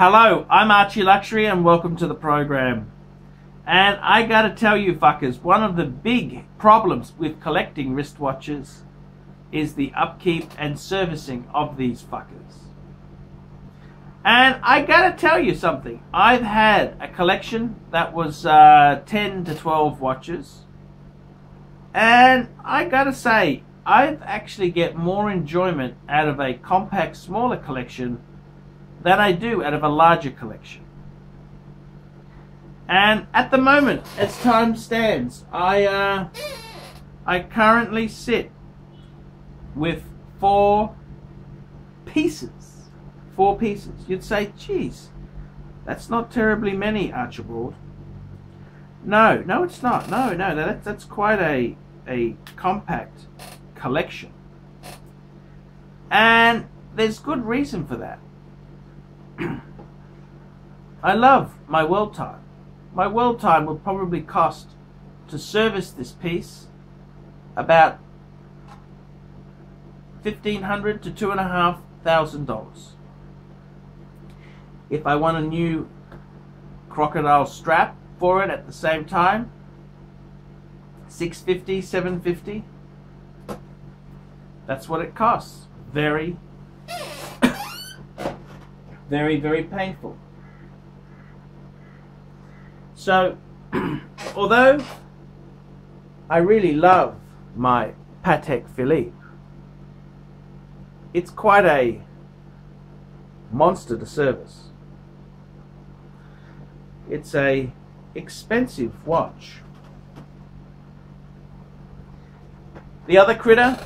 Hello, I'm ArchieLuxury and welcome to the program. And I gotta tell you fuckers, one of the big problems with collecting wristwatches is the upkeep and servicing of these fuckers. And I gotta tell you something, I've had a collection that was 10 to 12 watches, and I gotta say, I actually get more enjoyment out of a compact, smaller collection than I do out of a larger collection. And at the moment, as time stands, I currently sit with 4 pieces. 4 pieces. You'd say, geez, that's not terribly many, Archibald. No, it's not. No, that's quite a compact collection. And there's good reason for that. I love my world time. My world time would probably cost to service this piece about $1,500 to $2,500. If I want a new crocodile strap for it at the same time, $650, $750. That's what it costs. Very, very painful. So, although I really love my Patek Philippe, it's quite a monster to service. It's a expensive watch. The other critter,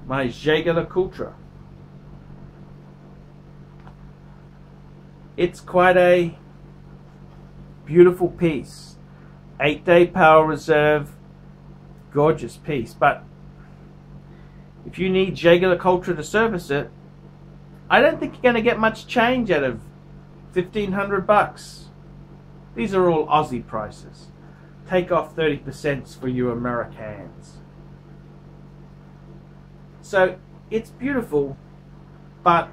my Jaeger-LeCoultre. It's quite a beautiful piece. 8-day power reserve, gorgeous piece. But if you need Jaeger-LeCoultre to service it, I don't think you're going to get much change out of $1,500. These are all Aussie prices. Take off 30% for you Americans. So it's beautiful, but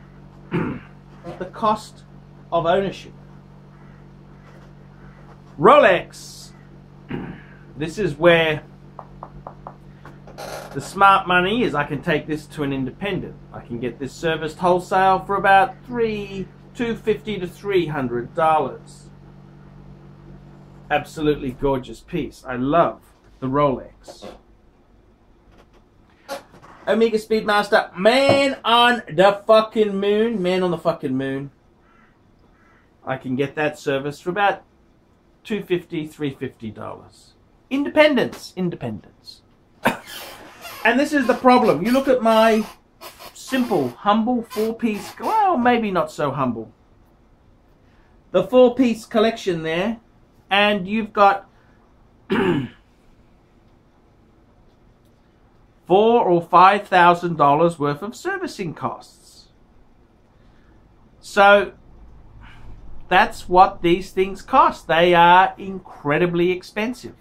the cost of ownership. Rolex. This is where the smart money is. I can take this to an independent. I can get this serviced wholesale for about $250 to $300. Absolutely gorgeous piece. I love the Rolex. Omega Speedmaster, man on the fucking moon. Man on the fucking moon. I can get that service for about $250, $350. Independence. And this is the problem. You look at my simple, humble 4-piece, well, maybe not so humble. The 4-piece collection there, and you've got $4,000 or $5,000 worth of servicing costs. So that's what these things cost. They are incredibly expensive.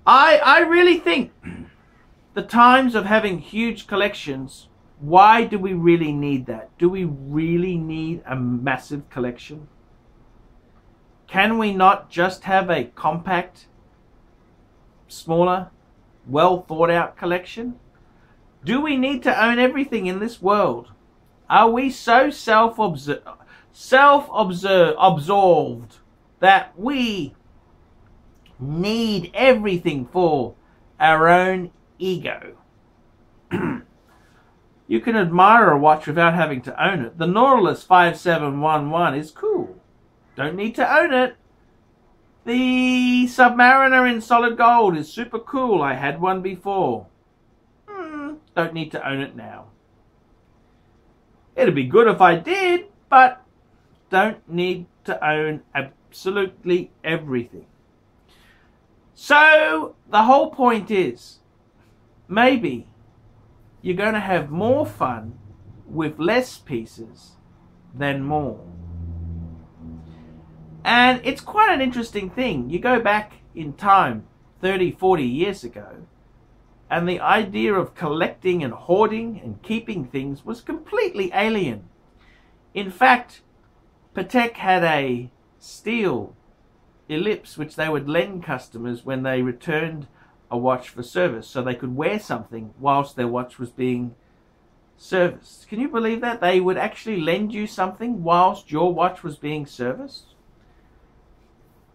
I really think the times of having huge collections, why do we really need that? Do we really need a massive collection? Can we not just have a compact, smaller, well thought out collection? Do we need to own everything in this world? Are we so self-absorbed that we need everything for our own ego? You can admire a watch without having to own it. The Nautilus 5711 is cool. Don't need to own it. The Submariner in solid gold is super cool. I had one before. Don't need to own it now. It'd be good if I did, but don't need to own absolutely everything. So the whole point is, maybe you're going to have more fun with less pieces than more. And it's quite an interesting thing. You go back in time 30, 40 years ago, and the idea of collecting and hoarding and keeping things was completely alien. In fact, Patek had a steel ellipse which they would lend customers when they returned a watch for service, so they could wear something whilst their watch was being serviced. Can you believe that? They would actually lend you something whilst your watch was being serviced?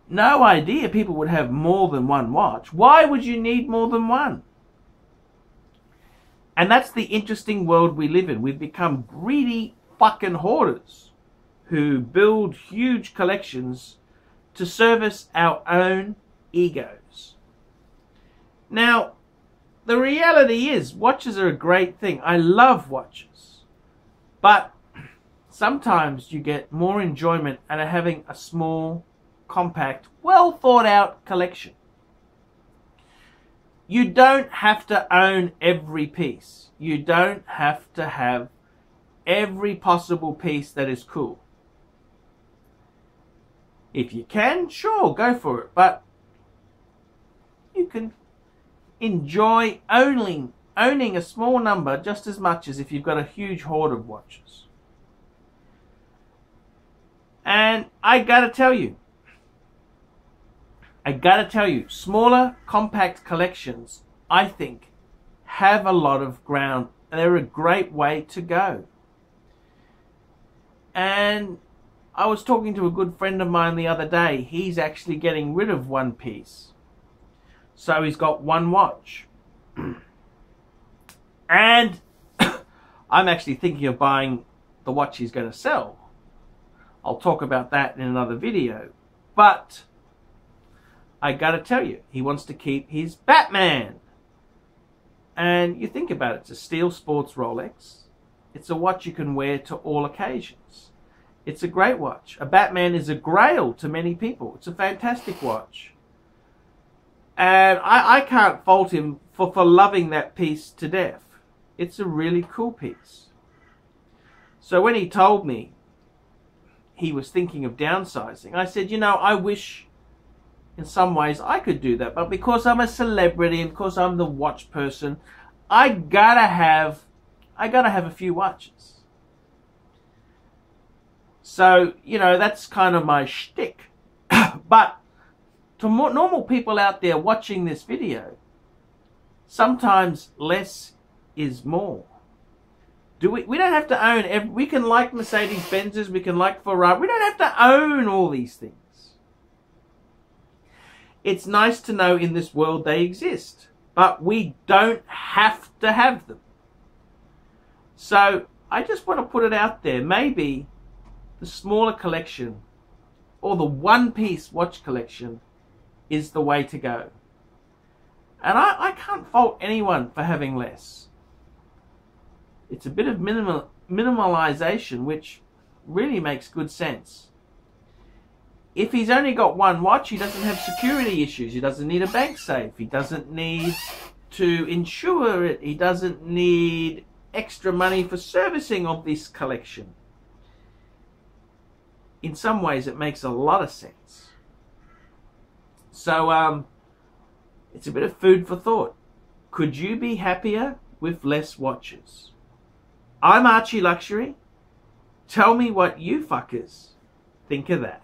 No idea people would have more than one watch. Why would you need more than one? And that's the interesting world we live in. We've become greedy fucking hoarders who build huge collections to service our own egos. Now, the reality is, watches are a great thing. I love watches. But sometimes you get more enjoyment out of having a small, compact, well thought out collection. You don't have to own every piece. You don't have to have every possible piece that is cool. If you can, sure, go for it. But you can enjoy owning a small number just as much as if you've got a huge hoard of watches. And I gotta tell you, smaller, compact collections, I think, have a lot of ground. They're a great way to go. And I was talking to a good friend of mine the other day. He's actually getting rid of one piece. So he's got one watch. And I'm actually thinking of buying the watch he's going to sell. I'll talk about that in another video. But I gotta tell you, he wants to keep his Batman. And you think about it, it's a steel sports Rolex. It's a watch you can wear to all occasions. It's a great watch. A Batman is a grail to many people. It's a fantastic watch. And I can't fault him for loving that piece to death. It's a really cool piece. So when he told me he was thinking of downsizing, I said, you know, I wish in some ways I could do that, but because I'm a celebrity and because I'm the watch person, I gotta have a few watches. So, you know, that's kind of my shtick. But to more normal people out there watching this video, sometimes less is more. We don't have to own we can like Mercedes-Benzes, we can like Ferrari. We don't have to own all these things. It's nice to know in this world they exist, but we don't have to have them. So I just want to put it out there. Maybe the smaller collection or the one-piece watch collection is the way to go. And I can't fault anyone for having less. It's a bit of minimalization, which really makes good sense. If he's only got one watch, he doesn't have security issues. He doesn't need a bank safe. He doesn't need to insure it. He doesn't need extra money for servicing of this collection. In some ways, it makes a lot of sense. So, it's a bit of food for thought. Could you be happier with less watches? I'm ArchieLuxury. Tell me what you fuckers think of that.